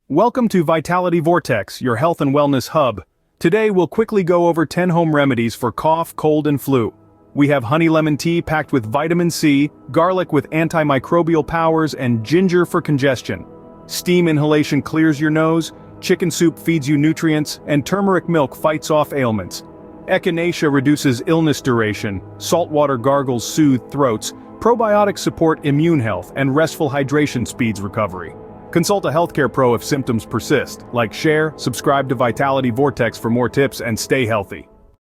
Welcome to VitalityVortex, your health and wellness hub. Today we'll quickly go over 10 home remedies for cough, cold, and flu. We have honey lemon tea packed with vitamin C, garlic with antimicrobial powers, and ginger for congestion. Steam inhalation clears your nose, chicken soup feeds you nutrients, and turmeric milk fights off ailments. Echinacea reduces illness duration, saltwater gargles soothe throats, probiotics support immune health, and restful hydration speeds recovery. Consult a healthcare pro if symptoms persist. Like, share, subscribe to Vitality Vortex for more tips, and stay healthy.